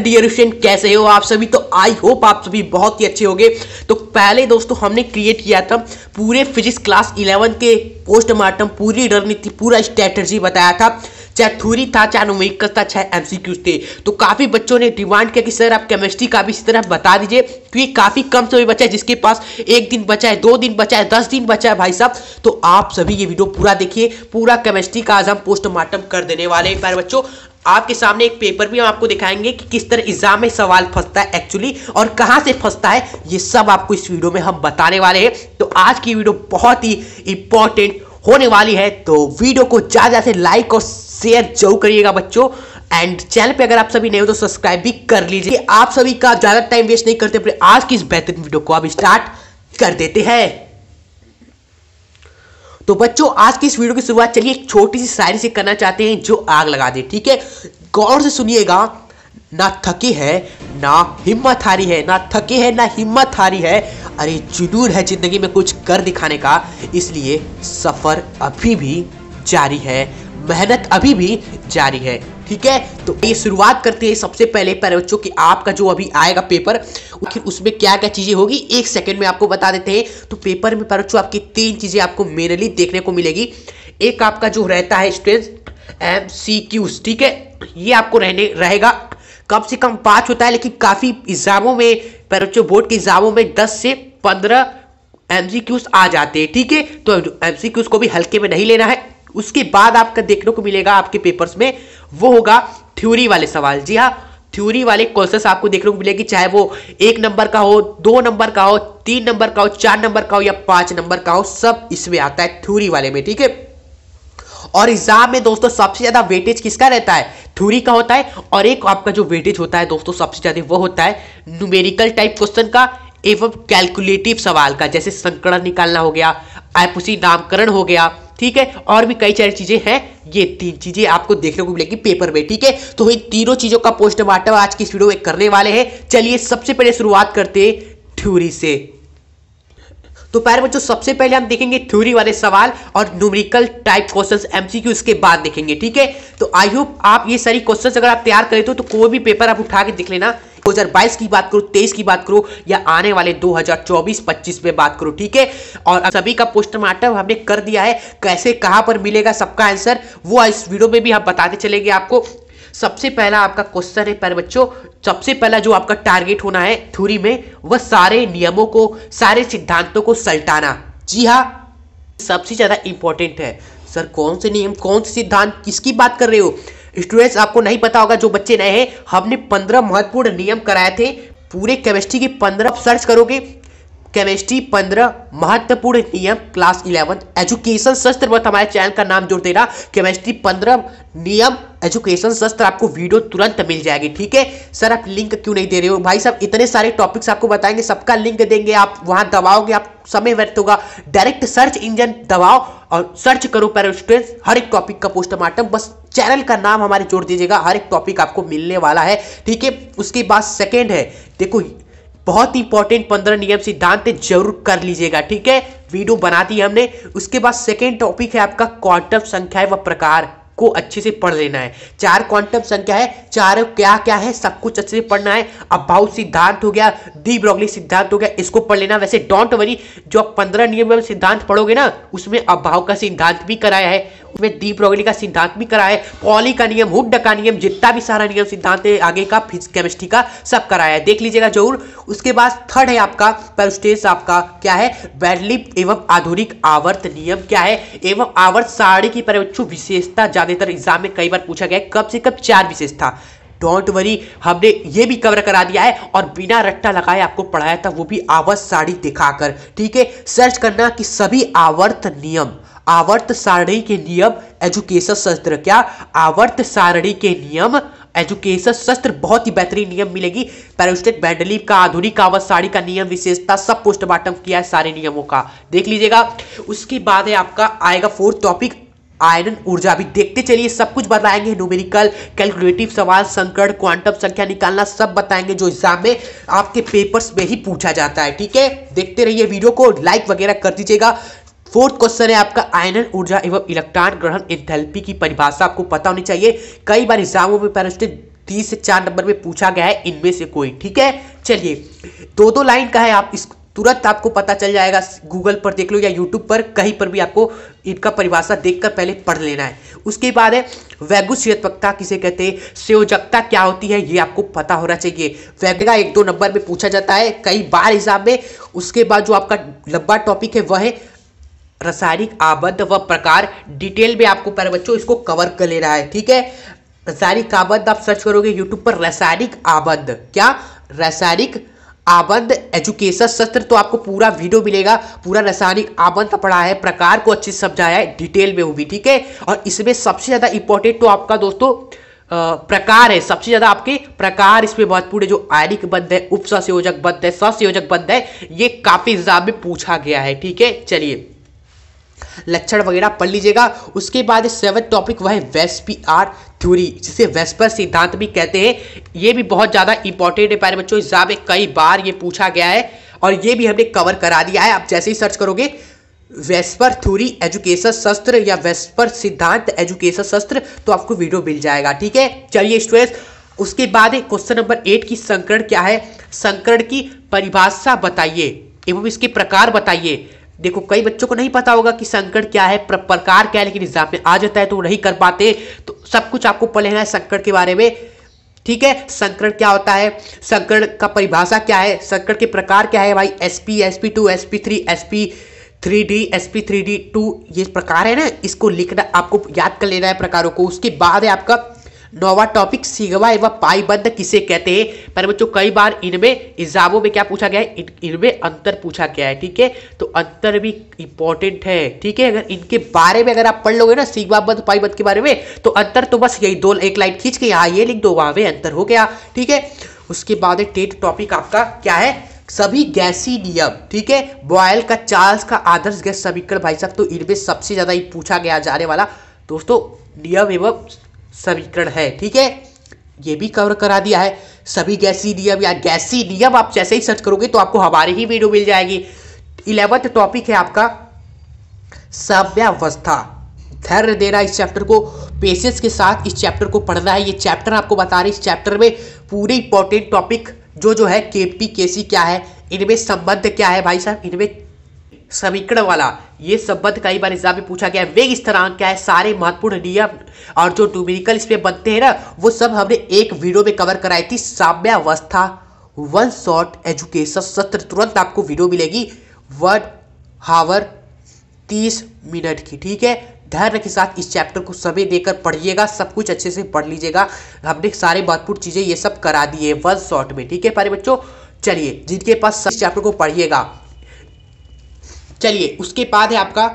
Dear student, कैसे हो आप सभी। तो आई होप आप सभी बहुत ही अच्छे होंगे। तो पहले दोस्तों हमने क्रिएट किया था पूरे फिजिक्स क्लास 11 के पोस्टमार्टम, पूरी रणनीति, पूरा स्ट्रेटजी बताया था। चाहे थ्योरी था, चाहे न्यूमेरिकल था, चाहे एमसीक्यूज थे। तो काफी बच्चों ने डिमांड किया कि सर आप केमिस्ट्री का भी इसी तरह बता दीजिए, क्योंकि काफी कम समय बचा है, जिसके पास 1 दिन बचा है, 2 दिन बचा है, 10 दिन बचा है भाई साहब। तो आप सभी ये वीडियो पूरा देखिए। पूरा केमिस्ट्री का आज हम पोस्टमार्टम कर देने वाले हैं प्यारे बच्चों। आपके सामने एक पेपर भी हम आपको दिखाएंगे कि किस तरह एग्जाम में सवाल फंसता है एक्चुअली, और कहां से फंसता है, ये सब आपको इस वीडियो में हम बताने वाले हैं। तो आज की वीडियो बहुत ही इंपॉर्टेंट होने वाली है, तो वीडियो को ज्यादा से लाइक और शेयर जरूर करिएगा बच्चों। एंड चैनल पे अगर आप सभी नए हो तो सब्सक्राइब भी कर लीजिए। आप सभी का ज्यादा टाइम वेस्ट नहीं करते हुए आज की इस बेहतरीन वीडियो को आप स्टार्ट कर देते हैं। तो बच्चों आज की इस वीडियो की शुरुआत चलिए एक छोटी सी शायरी से करना चाहते हैं जो आग लगा दे। ठीक है, गौर से सुनिएगा। ना थके है ना हिम्मत हारी है, ना थके है ना हिम्मत हारी है, अरे जुनून है जिंदगी में कुछ कर दिखाने का, इसलिए सफर अभी भी जारी है, मेहनत अभी भी जारी है। ठीक है, तो ये शुरुआत करते हैं सबसे पहले प्यारे बच्चों कि आपका जो अभी आएगा पेपर, उसमें क्या क्या चीजें होगी 1 सेकंड में आपको बता देते हैं। तो पेपर में प्यारे बच्चों आपकी 3 चीजें आपको मेनली देखने को मिलेगी। एक आपका जो रहता है स्टूडेंट्स एमसीक्यूज, ठीक है, ये आपको रहेगा। कम से कम 5 होता है, लेकिन काफी एग्जामों में प्यारे बच्चों, बोर्ड के एग्जामों में 10 से 15 एमसीक्यूज आ जाते हैं। ठीक है, तो एमसीक्यूज को भी हल्के में नहीं लेना है। उसके बाद आपका देखने को मिलेगा आपके पेपर्स में, वो होगा थ्योरी वाले सवाल। जी हाँ, थ्योरी वाले क्वेश्चंस आपको देखने को मिलेगी, चाहे वो 1 नंबर का हो, 2 नंबर का हो, 3 नंबर का हो, 4 नंबर का हो या 5 नंबर का हो, सब इसमें आता है थ्योरी वाले में। ठीक है, और एग्जाम में दोस्तों सबसे ज्यादा वेटेज किसका रहता है, थ्योरी का होता है। और एक आपका जो वेटेज होता है दोस्तों सबसे ज्यादा, वो होता है न्यूमेरिकल टाइप क्वेश्चन का एवं कैलकुलेटिव सवाल का, जैसे संकलन निकालना हो गया, आपसी नामकरण हो गया। ठीक है, और भी कई सारी चीजें हैं। ये 3 चीजें आपको देखने को मिलेगी पेपर में। ठीक है, तो इन तीनों चीजों का पोस्टमार्टम आज की इस वीडियो में करने वाले हैं। चलिए सबसे पहले शुरुआत करते हैं थ्योरी से। तो प्यारे बच्चों सबसे पहले हम देखेंगे थ्योरी वाले सवाल और न्यूमेरिकल टाइप क्वेश्चंस एमसीक्यू इसके बाद देखेंगे। ठीक है, तो आई होप आप ये सारी क्वेश्चंस अगर आप तैयार करें तो कोई भी पेपर आप उठा के देख लेना, 2022 की बात करो, 23 की बात करो, या आने वाले 2024-25 में बात करो। ठीक है, और सभी का पोस्टमार्टम हमने कर दिया है, कैसे कहां पर मिलेगा सबका आंसर वो इस वीडियो में भी हम बताते चलेंगे आपको। सबसे पहला आपका क्वेश्चन है प्यारे बच्चों, सबसे पहला जो आपका टारगेट होना है थ्योरी में, वह सारे नियमों को, सारे सिद्धांतों को सल्टाना। जी हाँ, सबसे ज्यादा इंपॉर्टेंट है। सर कौन से नियम, कौन से सिद्धांत, किसकी बात कर रहे हो स्टूडेंट्स? आपको नहीं पता होगा, जो बच्चे नए हैं, हमने 15 महत्वपूर्ण नियम कराए थे पूरे केमिस्ट्री के। 15 सर्च करोगे केमिस्ट्री 15 महत्वपूर्ण नियम क्लास 11 एजुकेशन शास्त्र, बस हमारे चैनल का नाम जोड़ देना, केमिस्ट्री 15 नियम एजुकेशन शास्त्र, आपको वीडियो तुरंत मिल जाएगी। ठीक है, सर आप लिंक क्यों नहीं दे रहे हो? भाई साहब इतने सारे टॉपिक्स आपको बताएंगे, सबका लिंक देंगे, आप वहां दबाओगे, आप समय व्यर्थ होगा। डायरेक्ट सर्च इंजन दबाओ और सर्च करो पैरा स्टूडेंट्स, हर एक टॉपिक का पोस्टमार्टम, बस चैनल का नाम हमारे जोड़ दीजिएगा, हर एक टॉपिक आपको मिलने वाला है। ठीक है, उसके बाद सेकेंड है, देखो बहुत इंपॉर्टेंट 15 नियम सिद्धांत जरूर कर लीजिएगा। ठीक है, वीडियो बना दी हमने। उसके बाद सेकेंड टॉपिक है आपका क्वांटम संख्या व प्रकार को अच्छे से पढ़ लेना है। 4 क्वांटम संख्या है, 4 क्या क्या है सब कुछ अच्छे से पढ़ना है। अभाव सिद्धांत हो गया, डी ब्रोगली सिद्धांत हो गया, इसको पढ़ लेना। वैसे डोंट वरी, जो आप 15 नियम सिद्धांत पढ़ोगे ना, उसमें अभाव का सिद्धांत भी कराया है, उसमें डी ब्रोगली का सिद्धांत भी कराया है, पॉली का नियम, हुड का नियम, जितना भी सारा नियम सिद्धांत है आगे का केमिस्ट्री का, सब कराया है, देख लीजिएगा जरूर। उसके बाद थर्ड है आपका परस्टेज, आपका क्या है, वैधलिप एवं आधुनिक आवर्त नियम क्या है, एवं आवर्त सारणी की बच्चों विशेषता, ज्यादातर एग्जाम में कई बार पूछा गया है, कब से कब 4 विशेषता। डोंट वरी, हमने ये भी कवर करा दिया है और बिना रट्टा लगाए आपको पढ़ाया था, वो भी आवर्त सारणी दिखाकर। ठीक है, सर्च करना कि सभी आवर्त नियम, आवर्त सारणी के नियम एजुकेशन शास्त्र, क्या आवर्त सारणी के नियम एजुकेशन शास्त्र, बहुत ही बेहतरीन नियम मिलेगी। पैरास्टेट वैधलिप का आधुनिक आवर्त सारणी का नियम विशेषता, सब पोस्टमार्टम किया है सारे नियमों का, देख लीजिएगा। उसके बाद है आपका आएगा 4th टॉपिक आयरन ऊर्जा। भी देखते चलिए, सब कुछ बताएंगे, न्यूमेरिकल कैलकुलेटिव सवाल, संकर्ण, क्वांटम संख्या निकालना, सब बताएंगे जो एग्जाम में आपके पेपर्स में ही पूछा जाता है। ठीक है, देखते रहिए, वीडियो को लाइक वगैरह कर दीजिएगा। 4th क्वेश्चन है आपका आयनन ऊर्जा एवं इलेक्ट्रॉन ग्रहण एंथैल्पी की परिभाषा आपको पता होनी चाहिए। कई बार एग्जामों में पैरास्टेट 3 से 4 नंबर में पूछा गया है इनमें से कोई, ठीक है। चलिए 2-2 लाइन का है, आप इस तुरंत आपको पता चल जाएगा, गूगल पर देख लो या यूट्यूब पर कहीं पर भी आपको इनका परिभाषा देखकर पहले पढ़ लेना है। उसके बाद है वैगुष्यत्वकता किसे कहते हैं, संयोजकता क्या होती है ये आपको पता होना चाहिए। वैगुष्यता 1-2 नंबर में पूछा जाता है कई बार हिसाब में। उसके बाद जो आपका लंबा टॉपिक है वह है रासायनिक आबंध व प्रकार। डिटेल में आपको पहले बच्चों इसको कवर कर लेना है, ठीक है। रासायनिक आबंध आप सर्च करोगे यूट्यूब पर, रासायनिक आबंध, क्या रासायनिक आबंध एजुकेशन सत्र, तो आपको पूरा वीडियो मिलेगा। पूरा रासायनिक आबंध पढ़ा है, प्रकार को अच्छे से समझाया है, डिटेल में वो भी, ठीक है। और इसमें सबसे ज्यादा इंपॉर्टेंट तो आपका दोस्तों प्रकार है, सबसे ज्यादा आपके प्रकार इसमें महत्वपूर्ण है। जो आयनिक बंध है, उप सहसंयोजक बंध है, सहसंयोजक बंध है, ये काफी एग्जाम में पूछा गया है, ठीक है। चलिए लक्षण वगैरह पढ़ लीजिएगा। उसके बाद 7th टॉपिक वह है वेस्पियर थ्योरी, जिसे वेस्पर सिद्धांत भी कहते हैं। ये भी बहुत ज्यादा इंपॉर्टेंट है प्यारे बच्चों, एग्जाम में कई बार ये पूछा गया है और ये भी हमने कवर करा दिया है। आप जैसे ही सर्च करोगे वेस्पर थ्योरी एजुकेशन शास्त्र या वेस्पर सिद्धांत एजुकेशन शास्त्र तो आपको वीडियो मिल जाएगा, ठीक है। चलिए स्टूडेंट्स, उसके बाद क्वेश्चन नंबर 8 की संकरण क्या है, संकरण की परिभाषा बताइए एवं इसके प्रकार बताइए। देखो कई बच्चों को नहीं पता होगा कि संकरण क्या है, प्रकार क्या है, लेकिन एग्जाम में आ जाता है तो नहीं कर पाते, तो सब कुछ आपको पढ़ लेना है संकरण के बारे में, ठीक है। संकरण क्या होता है, संकरण का परिभाषा क्या है, संकरण के प्रकार क्या है भाई, sp sp2 sp3 sp3d sp3d2 ये प्रकार है ना, इसको लिखना आपको याद कर लेना है प्रकारों को। उसके बाद है आपका 9वां टॉपिक सिग्मा एवं पाई बंध किसे कहते हैं। पर बच्चों कई बार इनमें एग्जामों में क्या पूछा गया है, इनमें अंतर पूछा गया है, ठीक है। तो अंतर भी इंपॉर्टेंट है, ठीक है। अगर इनके बारे में अगर आप पढ़ लोगे ना सिग्मा बंध पाई बंध के बारे में, तो अंतर तो बस यही 2-1 लाइन खींच के यहाँ ये लिख दो, वहां पे अंतर हो गया, ठीक है। उसके बाद 10th टॉपिक आपका क्या है, सभी गैसीय नियम, ठीक है। बॉयल का चार्ल्स का आदर्श गैस समीकरण भाई साहब, तो इनमें सबसे ज्यादा पूछा गया जाने वाला दोस्तों नियम एवं समीकरण है, ठीक है। ये भी कवर करा दिया है। सभी गैसीय नियम या गैसीय नियम आप जैसे ही सर्च करोगे तो आपको हमारी ही वीडियो मिल जाएगी। 11th टॉपिक है आपका साम्यावस्था। धैर्य देना इस चैप्टर को, पेशेंस के साथ इस चैप्टर को पढ़ना है। ये चैप्टर आपको बता रहे हैं, इस चैप्टर में पूरे इंपॉर्टेंट टॉपिक जो है केपी केसी क्या है, इनमें संबंध क्या है भाई साहब, इनमें समीकरण वाला ये संबंध कई बार एग्जाम में पूछा गया है। वेग स्थिरांक क्या है, सारे महत्वपूर्ण नियम और जो न्यूमेरिकल इसमें बनते हैं ना, वो सब हमने एक वीडियो में कवर कराई थी। साम्यावस्था 1 शॉर्ट एजुकेशन सत्र, तुरंत आपको वीडियो मिलेगी 1 आवर 30 मिनट की, ठीक है। धैर्य के साथ इस चैप्टर को समय देकर पढ़िएगा, सब कुछ अच्छे से पढ़ लीजिएगा। हमने सारे महत्वपूर्ण चीजें ये सब करा दी है 1 शॉर्ट में, ठीक है प्यारे बच्चों। चलिए जिनके पास इस चैप्टर को पढ़िएगा। चलिए उसके बाद है आपका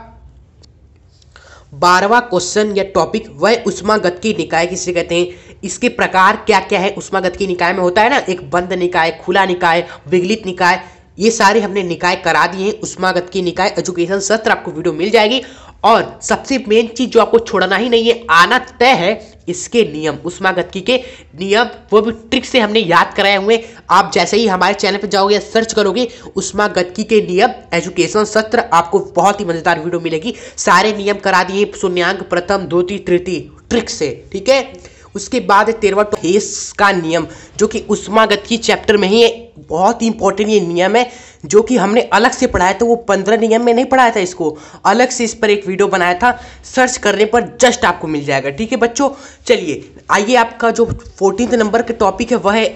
12वां क्वेश्चन या टॉपिक, वह उष्मागतिकी निकाय किसे कहते हैं। इसके प्रकार क्या क्या है। उष्मागतिकी निकाय में होता है ना, एक बंद निकाय, खुला निकाय, विगलित निकाय, ये सारे हमने निकाय करा दिए हैं। उष्मागतिकी निकाय एजुकेशन सत्र आपको वीडियो मिल जाएगी। और सबसे मेन चीज जो आपको छोड़ना ही नहीं है, आना तय है, इसके नियम, उष्मागतिकी के नियम, वो भी ट्रिक से हमने याद कराए हुए। आप जैसे ही हमारे चैनल पे जाओगे, सर्च करोगे उष्मागतिकी के नियम एजुकेशन सत्र, आपको बहुत ही मजेदार वीडियो मिलेगी। सारे नियम करा दिए, शून्यांक, प्रथम, द्वितीय, तृतीय, ट्रिक से, ठीक है। उसके बाद 13वां हेस का नियम, जो कि उष्मागतिकी चैप्टर में ही है, बहुत ही इंपॉर्टेंट ये नियम है, जो कि हमने अलग से पढ़ाया था। वो 15 नियम में नहीं पढ़ाया था, इसको अलग से इस पर एक वीडियो बनाया था, सर्च करने पर जस्ट आपको मिल जाएगा, ठीक है बच्चों। चलिए आइए, आपका जो 14th नंबर का टॉपिक है वह है,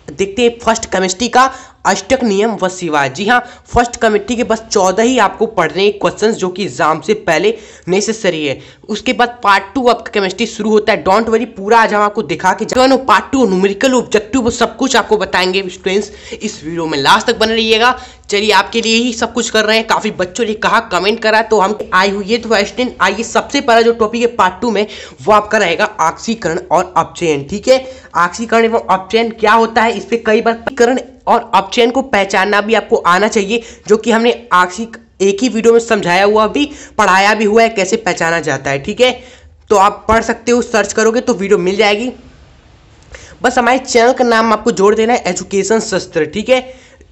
देखते हैं फर्स्ट केमिस्ट्री का अष्टक नियम व सिवाय। जी हाँ, फर्स्ट केमिस्ट्री के बस 14 ही आपको पढ़ने हैं क्वेश्चंस, जो कि एग्जाम से पहले नेसेसरी है। उसके बाद पार्ट 2 आपका केमिस्ट्री शुरू होता है। डोंट वरी, पूरा आज हम आपको दिखा के पार्ट 2 न्यूमेरिकल ऑब्जेक्टिव वो सब कुछ आपको बताएंगे स्टूडेंट्स। इस वीडियो में लास्ट तक बने रहिएगा। चलिए आपके लिए ही सब कुछ कर रहे हैं। काफी बच्चों ने कहा, कमेंट करा, तो हम आई हुई है। तो स्टूडेंट आइए, सबसे पहला जो टॉपिक है पार्ट 2 में, वो आपका रहेगा ऑक्सीकरण और अपचयन, ठीक है। ऑक्सीकरण एवं अपचयन क्या होता है, इस पे कई बार ऑक्सीकरण और अपचयन को पहचानना भी आपको आना चाहिए, जो कि हमने एक ही वीडियो में समझाया हुआ भी, पढ़ाया भी हुआ है, कैसे पहचाना जाता है, ठीक है। तो आप पढ़ सकते हो, सर्च करोगे तो वीडियो मिल जाएगी। बस हमारे चैनल का नाम आपको जोड़ देना है, एजुकेशन शास्त्र, ठीक है।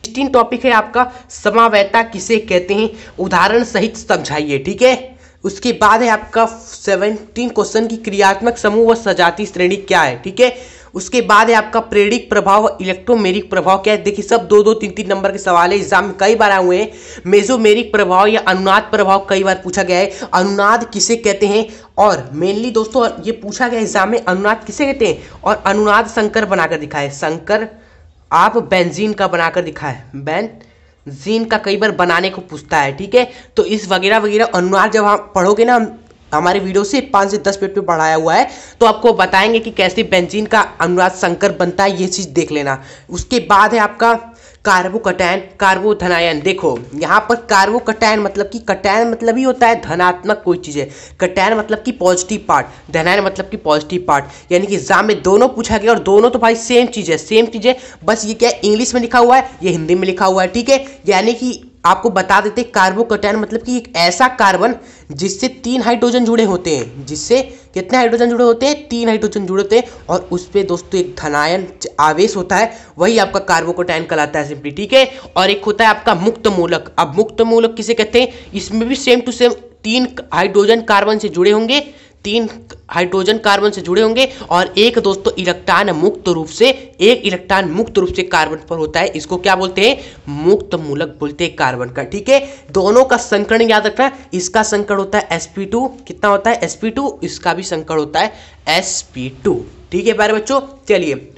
16 टॉपिक है आपका समवायता किसे कहते हैं, उदाहरण सहित समझाइए, ठीक है। उसके बाद है आपका 17 क्वेश्चन की क्रियात्मक समूह व सजातीय श्रेणी क्या है, ठीक है। उसके बाद है आपका प्रेरिक प्रभाव, इलेक्ट्रोमेरिक प्रभाव क्या है, देखिए सब 2-2, 3-3 नंबर के सवाल है, एग्जाम में कई बार आए हुए हैं। मेसोमेरिक प्रभाव या अनुनाद प्रभाव कई बार पूछा गया है, अनुनाद किसे कहते हैं, और मेनली दोस्तों ये पूछा गया एग्जाम में अनुनाद किसे कहते हैं, और अनुनाद संकर बनाकर दिखाए, संकर आप बेंजीन का बनाकर दिखाए, बेंजीन का कई बार बनाने को पूछता है, ठीक है। तो इस वगैरह वगैरह अनुनाद जब आप पढ़ोगे ना, हमारे वीडियो से 5 से 10 मिनट में पढ़ाया हुआ है, तो आपको बताएंगे कि कैसे बेंजीन का अनुनाद संकर बनता है, ये चीज देख लेना। उसके बाद है आपका कार्बोकैटायन, कार्बोधनायन। देखो यहाँ पर कार्बोकैटायन मतलब कि कैटायन मतलब ही होता है धनात्मक कोई चीज़ है, कैटायन मतलब कि पॉजिटिव पार्ट, धनायन मतलब कि पॉजिटिव पार्ट, यानी कि एग्जाम में दोनों पूछा गया और दोनों तो भाई सेम चीज़ है, सेम चीज़ है, बस ये क्या है इंग्लिश में लिखा हुआ है, ये हिंदी में लिखा हुआ है, ठीक है। यानी कि आपको बता देते कार्बोकैटायन मतलब कि एक ऐसा कार्बन जिससे 3 हाइड्रोजन जुड़े होते हैं, जिससे कितने हाइड्रोजन जुड़े होते हैं, 3 हाइड्रोजन जुड़े होते हैं, और उस पर दोस्तों एक धनायन आवेश होता है, वही आपका कार्बोकैटायन कहलाता है सिंपली, ठीक है। और एक होता है आपका मुक्त मूलक। अब मुक्त मूलक किसे कहते हैं, इसमें भी same to same 3 hydrogen carbon से जुड़े होंगे, 3 हाइड्रोजन कार्बन से जुड़े होंगे, और एक दोस्तों इलेक्ट्रॉन मुक्त रूप से, एक इलेक्ट्रॉन मुक्त रूप से कार्बन पर होता है, इसको क्या बोलते हैं, मुक्त मूलक बोलते हैं कार्बन का, ठीक है। दोनों का संकरण याद रखना, इसका संकरण होता है sp2, कितना होता है sp2, इसका भी संकरण होता है sp2, ठीक है प्यारे बच्चों। चलिए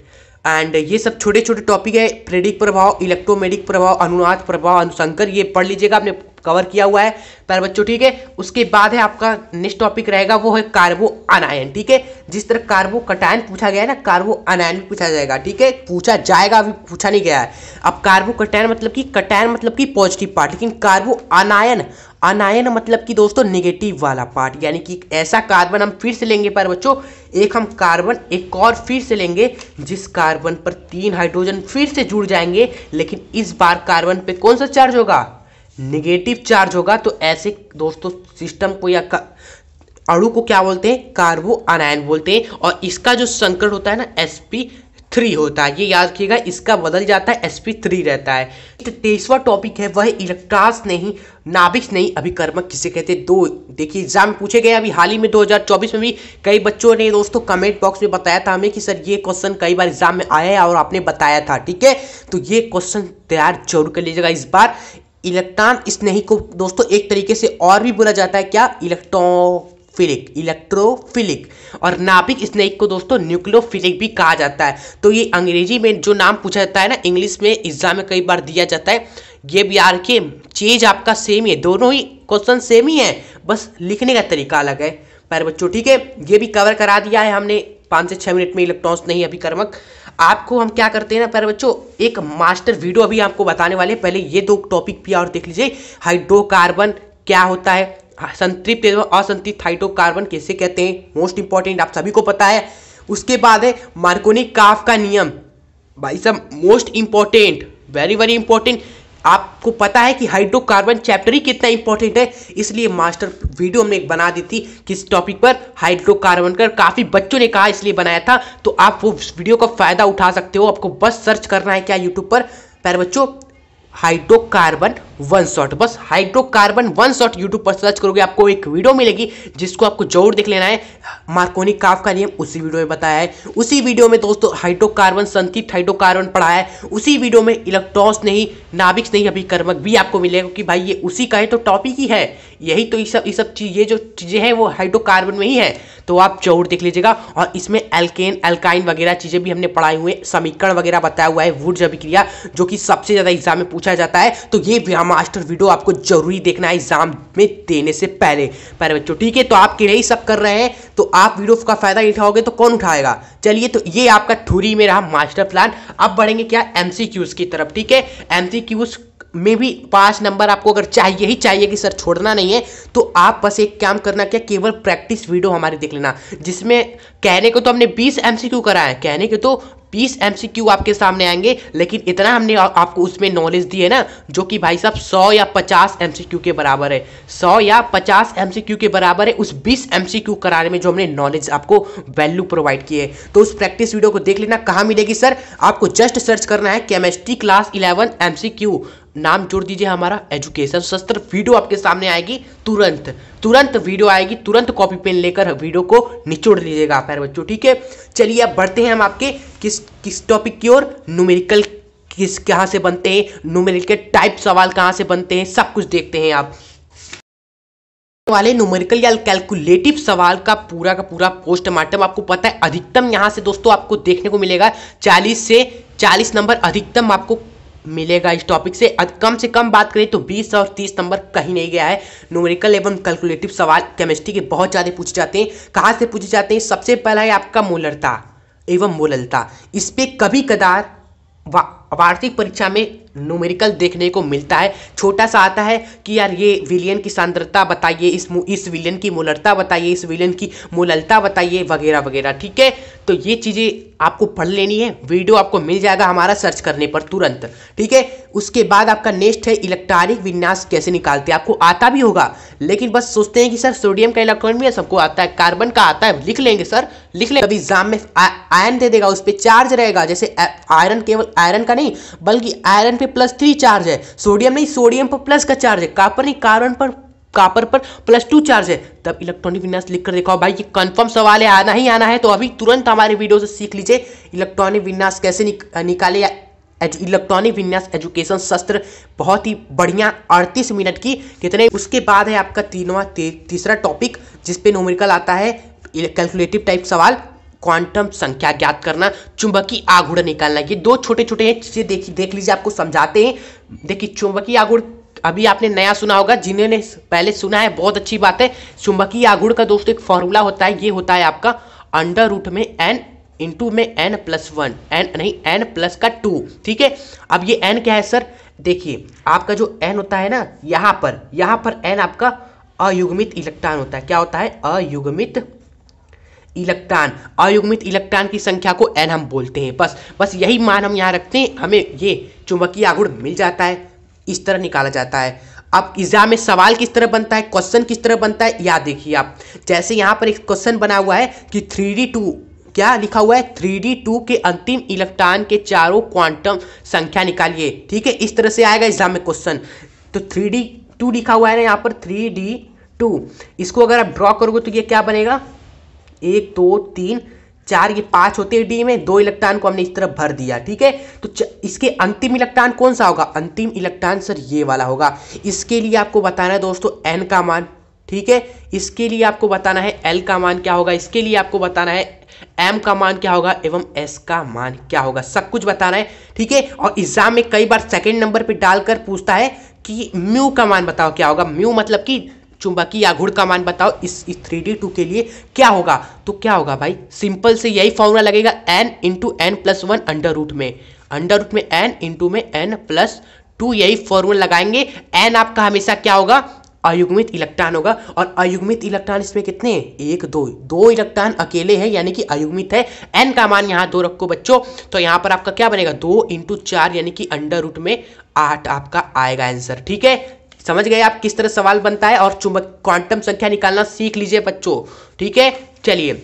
एंड ये सब छोटे छोटे टॉपिक है, प्रेरिक प्रभाव, इलेक्ट्रोमेरिक प्रभाव, अनुनाद प्रभाव, अनुसंकर, ये पढ़ लीजिएगा, आपने कवर किया हुआ है प्यारे बच्चों, ठीक है। उसके बाद है आपका नेक्स्ट टॉपिक रहेगा वो है कार्बो अनायन, ठीक है। जिस तरह कार्बोकैटायन पूछा गया है ना, कार्बो अनायन भी पूछा जाएगा, ठीक है, पूछा जाएगा, अभी पूछा नहीं गया है। अब कार्बोकैटायन मतलब कि कैटायन मतलब कि पॉजिटिव पार्ट, लेकिन कार्बो अनायन, अनायन मतलब कि दोस्तों नेगेटिव वाला पार्ट, यानी कि ऐसा कार्बन हम फिर से लेंगे प्यारे बच्चों, एक हम कार्बन एक और फिर से लेंगे जिस कार्बन पर 3 हाइड्रोजन फिर से जुड़ जाएंगे, लेकिन इस बार कार्बन पे कौन सा चार्ज होगा, नेगेटिव चार्ज होगा। तो ऐसे दोस्तों सिस्टम को या अणु को क्या बोलते हैं, कार्बो अनायन बोलते हैं, और इसका जो संकरण होता है ना sp3 होता है, ये याद रखिएगा, इसका बदल जाता है sp3 रहता है। तो 23वां टॉपिक है वह है इलेक्ट्रॉन्स नहीं, नाभिक नहीं, अभिकर्मक किसे कहते हैं। दो देखिए एग्जाम में पूछे गए, अभी हाल ही में 2024 में भी कई बच्चों ने दोस्तों कमेंट बॉक्स में बताया था हमें कि सर ये क्वेश्चन कई बार एग्जाम में आया है और आपने बताया था, ठीक है। तो ये क्वेश्चन तैयार जरूर कर लीजिएगा इस बार। इलेक्ट्रॉन स्नेही को दोस्तों एक तरीके से और भी बोला जाता है क्या, इलेक्ट्रोफिलिक, इलेक्ट्रोफिलिक, और नाभिक स्नेही को दोस्तों न्यूक्लियोफिलिक भी कहा जाता है। तो ये अंग्रेजी में जो नाम पूछा जाता है ना, इंग्लिश में एग्जाम में कई बार दिया जाता है, ये भी यार के चीज आपका सेम ही है, दोनों ही क्वेश्चन सेम ही है, बस लिखने का तरीका अलग है प्यारे बच्चों, ठीक है। ये भी कवर करा दिया है हमने 5 से 6 मिनट में, इलेक्ट्रॉन्स नहीं अभिकर्मक। आपको हम क्या करते हैं ना प्यारे बच्चों, एक मास्टर वीडियो अभी आपको बताने वाले, पहले ये 2 टॉपिक भी और देख लीजिए। हाइड्रोकार्बन क्या होता है, संतृप्त एवं असंतृप्त हाइड्रोकार्बन किसे कहते हैं, मोस्ट इंपॉर्टेंट आप सभी को पता है। उसके बाद है मार्कोनी-काफ का नियम, भाई साहब most important, very very important. आपको पता है कि हाइड्रोकार्बन चैप्टर ही कितना इंपॉर्टेंट है, इसलिए मास्टर वीडियो हमने एक बना दी थी किस टॉपिक पर, हाइड्रोकार्बन का, काफी बच्चों ने कहा इसलिए बनाया था। तो आप वो वीडियो का फायदा उठा सकते हो, आपको बस सर्च करना है क्या यूट्यूब पर प्यारे बच्चों, हाइड्रोकार्बन वन शॉट, बस हाइड्रोकार्बन वन शॉट यूट्यूब पर सर्च करोगे आपको एक वीडियो मिलेगी जिसको आपको जरूर देख लेना है। मार्कोनी-काफ का नियम उसी वीडियो में बताया है, उसी वीडियो में दोस्तों हाइड्रोकार्बन, संतृप्त हाइड्रोकार्बन पढ़ाया है, उसी वीडियो में इलेक्ट्रॉन्स नहीं, नाभिक नहीं, अभिकर्मक भी आपको मिलेगा, क्योंकि भाई ये उसी का है तो टॉपिक ही है यही, तो ये सब चीज, ये जो चीजें हैं वो हाइड्रोकार्बन में ही है, तो आप जरूर देख लीजिएगा। और इसमें एल्केन, एल्काइन वगैरह चीजें भी हमने पढ़ाई हुए, समीकरण वगैरह बताया हुआ है, वुड्स अभिक्रिया जो कि सबसे ज्यादा एग्जाम में पूछा जाता है, तो ये मास्टर वीडियो आपको जरूरी देखना है एग्जाम में देने से पहले प्यारे बच्चों, ठीक है। तो आप यही सब कर रहे हैं, तो आप वीडियो का फायदा नहीं उठाओगे तो कौन उठाएगा। चलिए, तो ये आपका थ्योरी में रहा मास्टर प्लान। अब बढ़ेंगे क्या, एमसीक्यूज की तरफ, ठीक है। एमसीक्यूज में भी 5 नंबर आपको अगर चाहिए ही चाहिए कि सर छोड़ना नहीं है, तो आप बस एक काम करना क्या, केवल प्रैक्टिस वीडियो हमारी देख लेना, जिसमें कहने को तो हमने 20 एमसीक्यू करा है, कहने के तो 20 एमसीक्यू आपके सामने आएंगे, लेकिन इतना हमने आपको उसमें नॉलेज दी है ना, जो कि भाई साहब 100 या 50 एमसीक्यू के बराबर है, 100 या 50 एमसीक्यू के बराबर है उस 20 एमसीक्यू कराने में जो हमने नॉलेज आपको वैल्यू प्रोवाइड की है। तो उस प्रैक्टिस वीडियो को देख लेना। कहाँ मिलेगी सर, आपको जस्ट सर्च करना है केमिस्ट्री क्लास 11 एमसीक्यू नाम जोड़ दीजिए हमारा एजुकेशन शस्त्र। वीडियो आपके सामने आएगी तुरंत वीडियो आएगी, तुरंत कॉपी पेन लेकर वीडियो को निचोड़ लीजिएगा प्यारे बच्चों, ठीक है। चलिए अब बढ़ते हैं हम आपके किस टॉपिक की ओर। न्यूमेरिकल कहाँ से बनते हैं, न्यूमेरिकल टाइप सवाल कहाँ से बनते हैं, सब कुछ देखते हैं आप वाले न्यूमेरिकल या कैलकुलेटिव सवाल का पूरा पोस्टमार्टम। आपको पता है अधिकतम यहाँ से दोस्तों आपको देखने को मिलेगा 40 नंबर अधिकतम आपको मिलेगा इस टॉपिक से। कम बात करें तो 20 और 30 नंबर कहीं नहीं गया है। न्यूमेरिकल एवं कैलकुलेटिव सवाल केमिस्ट्री के बहुत ज़्यादा पूछे जाते हैं। कहाँ से पूछे जाते हैं? सबसे पहला है आपका मोलरता एवं मोललता। इस पर कभी कदार वार्षिक परीक्षा में न्यूमेरिकल देखने को मिलता है। छोटा सा आता है कि यार ये विलयन की सांद्रता बताइए, इस विलयन की मोलरता बताइए, इस विलयन की मोललता बताइए, वगैरह वगैरह, ठीक है। तो ये चीज़ें आपको पढ़ लेनी है, वीडियो आपको मिल जाएगा हमारा सर्च करने पर तुरंत, ठीक है। उसके बाद आपका नेक्स्ट है इलेक्ट्रॉनिक विन्यास कैसे निकालते हैं। आपको आता भी होगा, लेकिन बस सोचते हैं कि सर सोडियम का इलेक्ट्रॉन भी है, सबको आता है, कार्बन का आता है, लिख लेंगे सर, लिख लेंगे। कभी एग्जाम में आयरन दे देगा, उस पर चार्ज रहेगा, जैसे आयरन केवल आयरन का नहीं बल्कि आयरन पे +3 चार्ज है, सोडियम नहीं, सोडियम पर प्लस का चार्ज है, कॉपर नहीं, कॉपर पर +2 चार्ज है, तब इलेक्ट्रॉनिक विन्यास लिख कर दिखाओ। भाई ये कंफर्म सवाल है, आना ही आना है। तो अभी तुरंत हमारे वीडियो से सीख लीजिए इलेक्ट्रॉनिक विन्यास कैसे निकाले, या इलेक्ट्रॉनिक विन्यास एजुकेशन शस्त्र, बहुत ही बढ़िया 38 मिनट की कितने। उसके बाद है आपका तीसरा टॉपिक जिसपे न्यूमेरिकल आता है, कैलकुलेटिव टाइप सवाल, क्वांटम संख्या ज्ञात करना, चुंबकीय आघूर्ण निकालना। ये दो छोटे छोटे हैं, चीजें देख लीजिए, आपको समझाते हैं। देखिए चुंबकीय आघूर्ण अभी आपने नया सुना होगा, जिन्होंने पहले सुना है बहुत अच्छी बात है। चुंबकीय आघूर्ण का दोस्तों एक फॉर्मूला होता है, ये होता है आपका √n में n+1, n+2, ठीक है। अब ये n क्या है सर? देखिए आपका जो n होता है ना, यहाँ पर n आपका अयुग्मित इलेक्ट्रॉन होता है। क्या होता है? अयुग्मित इलेक्ट्रॉन की संख्या को n हम बोलते हैं। बस यही मान हम यहाँ रखते हैं, हमें ये चुंबकीय आघूर्ण मिल जाता है, इस तरह निकाला जाता है। अब एग्जाम में सवाल किस तरह बनता है, क्वेश्चन किस तरह बनता है, याद देखिए आप। जैसे यहाँ पर एक क्वेश्चन बना हुआ है कि 3d2, क्या लिखा हुआ है? 3d2 के अंतिम इलेक्ट्रॉन के चारों क्वांटम संख्या निकालिए, ठीक है। इस तरह से आएगा एग्जाम में क्वेश्चन। तो 3d2 लिखा हुआ है ना यहाँ पर, 3d2, इसको अगर आप ड्रॉ करोगे तो ये क्या बनेगा? 1 2 3 4, ये 5 होते हैं डी में, 2 इलेक्ट्रॉन को हमने इस तरफ भर दिया, ठीक है। तो इसके अंतिम इलेक्ट्रॉन कौन सा होगा? अंतिम इलेक्ट्रॉन सर ये वाला होगा। इसके लिए आपको बताना है दोस्तों n का मान, ठीक है। इसके लिए आपको बताना है l का मान क्या होगा, इसके लिए आपको बताना है m का मान क्या होगा एवं s का मान क्या होगा, सब कुछ बताना है, ठीक है। और एग्जाम में कई बार सेकेंड नंबर पे डालकर पूछता है कि म्यू का मान बताओ क्या होगा। म्यू मतलब कि चुंबकीय आघूर्ण का मान बताओ इस 3d2 के लिए क्या होगा। तो क्या होगा भाई? सिंपल से यही फॉर्मूला लगेगा, n × n+1 अंडर में n × n+2, यही फॉर्मूला लगाएंगे। n आपका हमेशा क्या होगा? अयुग्मित इलेक्ट्रॉन होगा। और अयुग्मित इलेक्ट्रॉन इसमें कितने हैं? 1 2 इलेक्ट्रॉन अकेले हैं, यानी कि अयुग्मित है। n का मान यहाँ 2 रखो बच्चों, तो यहाँ पर आपका क्या बनेगा? 2 × 4 यानी कि √8 आपका आएगा आंसर, ठीक है। समझ गए आप किस तरह सवाल बनता है, और क्वांटम संख्या निकालना सीख लीजिए बच्चों, ठीक है। चलिए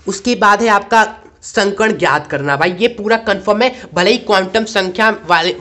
उसके बाद है आपका संकर्ण ज्ञात करना। भाई ये पूरा कंफर्म है, भले ही क्वांटम संख्या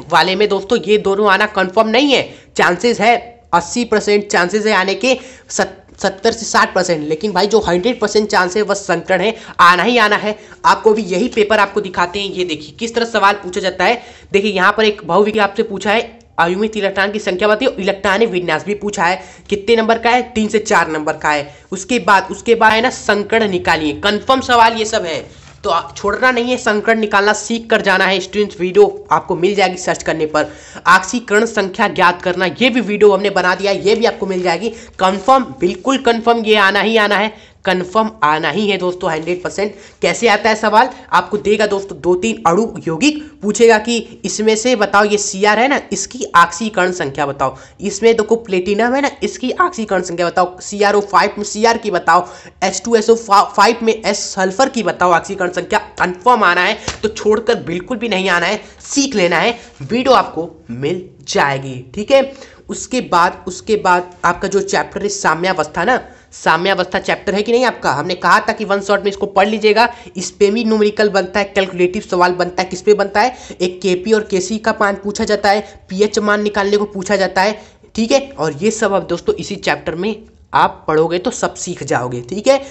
वाले में दोस्तों ये दोनों आना कंफर्म नहीं है, चांसेस है 80% चांसेस है आने के, 70 से 60%, लेकिन भाई जो 100% चांस है वह संकर्ण है, आना ही आना है। आपको भी यही पेपर आपको दिखाते हैं। ये देखिए किस तरह सवाल पूछा जाता है। देखिए यहाँ पर एक बहुविज्ञान आपसे पूछा है, अयुग्मित इलेक्ट्रॉन की संख्या बताइए, इलेक्ट्रॉनिक विन्यास भी पूछा है, कितने नंबर का है? 3 से 4 नंबर का है। उसके बाद है ना संकर्ण निकालिए, कंफर्म सवाल ये सब है, तो छोड़ना नहीं है, संकर्ण निकालना सीख कर जाना है स्टूडेंट्स। वीडियो आपको मिल जाएगी सर्च करने पर, ऑक्सीकरण संख्या ज्ञात करना, ये भी वीडियो हमने बना दिया है, ये भी आपको मिल जाएगी। कंफर्म, बिल्कुल कंफर्म, ये आना ही आना है, कंफर्म आना ही है दोस्तों 100%। कैसे आता है सवाल? आपको देगा दोस्तों 2-3 अणु यौगिक, पूछेगा कि इसमें से बताओ ये Cr है ना, इसकी ऑक्सीकरण संख्या बताओ। इसमें देखो प्लेटिनम है ना, इसकी ऑक्सीकरण संख्या बताओ। CrO5 में Cr की बताओ, H2SO5 में S सल्फर की बताओ ऑक्सीकरण संख्या। कंफर्म आना है, तो छोड़कर बिल्कुल भी नहीं आना है, सीख लेना है, वीडियो आपको मिल जाएगी, ठीक है। उसके बाद आपका जो चैप्टर है साम्यावस्था ना, साम्यावस्था चैप्टर है कि नहीं आपका, हमने कहा था कि वन शॉट में इसको पढ़ लीजिएगा। इस पे भी न्यूमेरिकल बनता है, कैलकुलेटिव सवाल बनता है। किस पे बनता है, एक केपी और केसी का मान पूछा जाता है, पीएच मान निकालने को पूछा जाता है, ठीक है। और ये सब अब दोस्तों इसी चैप्टर में आप पढ़ोगे तो सब सीख जाओगे, ठीक है।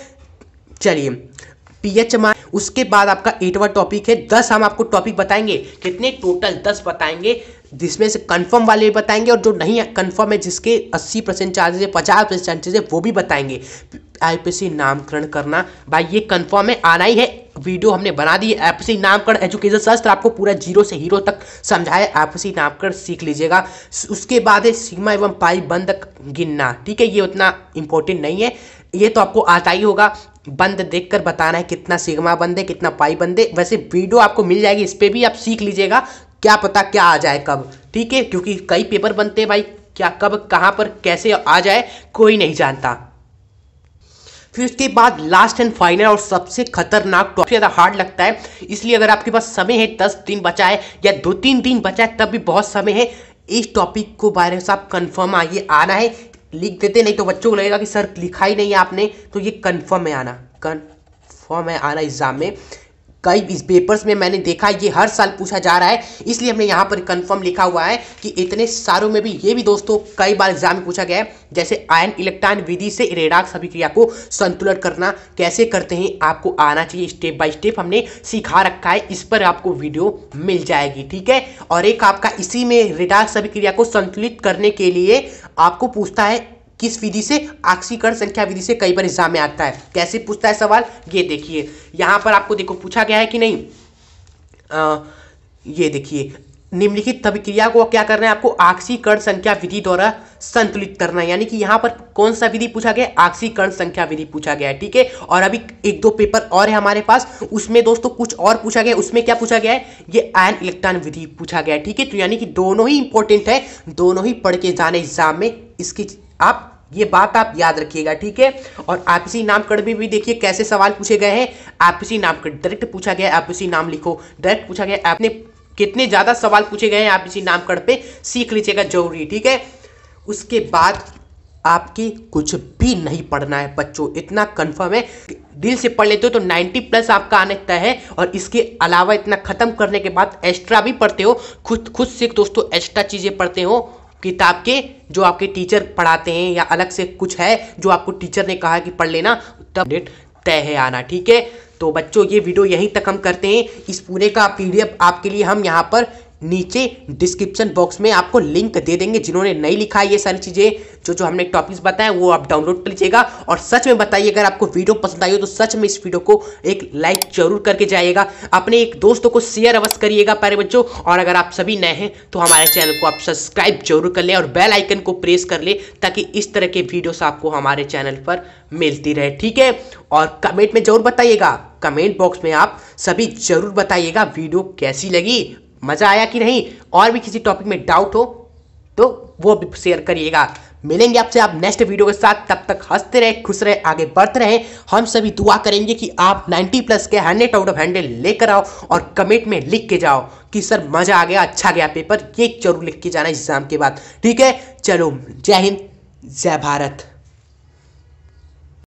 चलिए पीएच मान, उसके बाद आपका 8वां टॉपिक है 10। हम आपको टॉपिक बताएंगे, कितने टोटल 10 बताएंगे, जिसमें से कंफर्म वाले भी बताएंगे और जो नहीं कंफर्म है जिसके 80% चांसेस है, 50% चांसेस है, वो भी बताएंगे। आईपीसी नामकरण करना भाई ये कंफर्म है, आना ही है। वीडियो हमने बना दी है आईपीसी नामकरण एजुकेशन शास्त्र, आपको पूरा जीरो से हीरो तक समझाए, आईपीसी नामकरण सीख लीजिएगा। उसके बाद है सिग्मा एवं पाई बंद गिनना, ठीक है। ये उतना इंपॉर्टेंट नहीं है, ये तो आपको आता ही होगा। बंद देखकर बताना है कितना सिग्मा बंद है, कितना पाई बंद है। वैसे वीडियो आपको मिल जाएगी, इस पे भी आप सीख लीजिएगा, क्या पता क्या आ जाए कब, ठीक है। क्योंकि कई पेपर बनते हैं भाई, क्या कब कहां पर कैसे आ जाए कोई नहीं जानता। फिर उसके बाद लास्ट एंड फाइनल और सबसे खतरनाक टॉपिक, ज़्यादा हार्ड लगता है, इसलिए अगर आपके पास समय है 10 दिन बचा है या 2-3 दिन बचा है तब भी बहुत समय है। इस टॉपिक को बारे में आप कंफर्म आइए, आना है, लिख देते, नहीं तो बच्चों को लगेगा कि सर लिखा ही नहीं है आपने, तो ये कंफर्म है आना, कंफर्म है आना एग्जाम में। कई इस पेपर्स में मैंने देखा ये हर साल पूछा जा रहा है, इसलिए हमने यहाँ पर कंफर्म लिखा हुआ है कि इतने सारों में भी ये भी दोस्तों कई बार एग्जाम में पूछा गया है। जैसे आयन इलेक्ट्रॉन विधि से रेडॉक्स अभिक्रिया को संतुलन करना कैसे करते हैं, आपको आना चाहिए, स्टेप बाय स्टेप हमने सिखा रखा है, इस पर आपको वीडियो मिल जाएगी, ठीक है। और एक आपका इसी में रेडॉक्स अभिक्रिया को संतुलित करने के लिए आपको पूछता है किस विधि से, ऑक्सीकरण संख्या विधि से, कई बार एग्जाम में आता है। कैसे पूछता है सवाल, ये देखिए यहाँ पर आपको देखो पूछा गया है कि नहीं, ये देखिए निम्नलिखित अभिक्रिया को क्या करना है आपको, ऑक्सीकरण संख्या विधि द्वारा संतुलित करना है। यानी कि यहाँ पर कौन सा विधि पूछा गया, ऑक्सीकरण संख्या विधि पूछा गया है, ठीक है। और अभी 1-2 पेपर और है हमारे पास, उसमें दोस्तों कुछ और पूछा गया, उसमें क्या पूछा गया है, ये आयन इलेक्ट्रॉन विधि पूछा गया है, ठीक है। तो यानी कि दोनों ही इंपॉर्टेंट है, दोनों ही पढ़ के जाने एग्जाम में, इसकी आप ये बात आप याद रखिएगा, ठीक है। और आईपीसी नामकरण में भी देखिए कैसे सवाल पूछे गए हैं। आईपीसी नामकरण डायरेक्ट पूछा गया, आईपीसी नाम लिखो, डायरेक्ट पूछा गया, आपने कितने ज्यादा सवाल पूछे गए हैं आईपीसी नामकरण पे सीख लीजिएगा जरूरी, ठीक है। उसके बाद आपकी कुछ भी नहीं पढ़ना है बच्चों, इतना कंफर्म है। दिल से पढ़ लेते हो तो 90+ आपका आने तय है। और इसके अलावा इतना खत्म करने के बाद एक्स्ट्रा भी पढ़ते हो, खुद से दोस्तों एक्स्ट्रा चीजें पढ़ते हो किताब के, जो आपके टीचर पढ़ाते हैं, या अलग से कुछ है जो आपको टीचर ने कहा कि पढ़ लेना, तब डेट तय है आना, ठीक है। तो बच्चों ये वीडियो यहीं तक हम करते हैं। इस पूरे का पीडीएफ आपके लिए हम यहाँ पर नीचे डिस्क्रिप्शन बॉक्स में आपको लिंक दे देंगे। जिन्होंने नहीं लिखा है ये सारी चीज़ें जो हमने टॉपिक्स बताए वो आप डाउनलोड कर लीजिएगा। और सच में बताइए अगर आपको वीडियो पसंद आई हो तो सच में इस वीडियो को एक लाइक जरूर करके जाइएगा, अपने एक दोस्तों को शेयर अवश्य करिएगा प्यारे बच्चों। और अगर आप सभी नए हैं तो हमारे चैनल को आप सब्सक्राइब जरूर कर लें और बेल आइकन को प्रेस कर ले, ताकि इस तरह के वीडियोस आपको हमारे चैनल पर मिलती रहे, ठीक है। और कमेंट में जरूर बताइएगा, कमेंट बॉक्स में आप सभी जरूर बताइएगा वीडियो कैसी लगी, मजा आया कि नहीं। और भी किसी टॉपिक में डाउट हो तो वो भी शेयर करिएगा। मिलेंगे आपसे आप नेक्स्ट वीडियो के साथ, तब तक हंसते रहे, खुश रहे, आगे बढ़ते रहे। हम सभी दुआ करेंगे कि आप 90+ के 100 आउट ऑफ 100 लेकर आओ और कमेंट में लिख के जाओ कि सर मजा आ गया, अच्छा गया पेपर, ये जरूर लिख के जाना एग्जाम के बाद, ठीक है। चलो जय हिंद, जय भारत।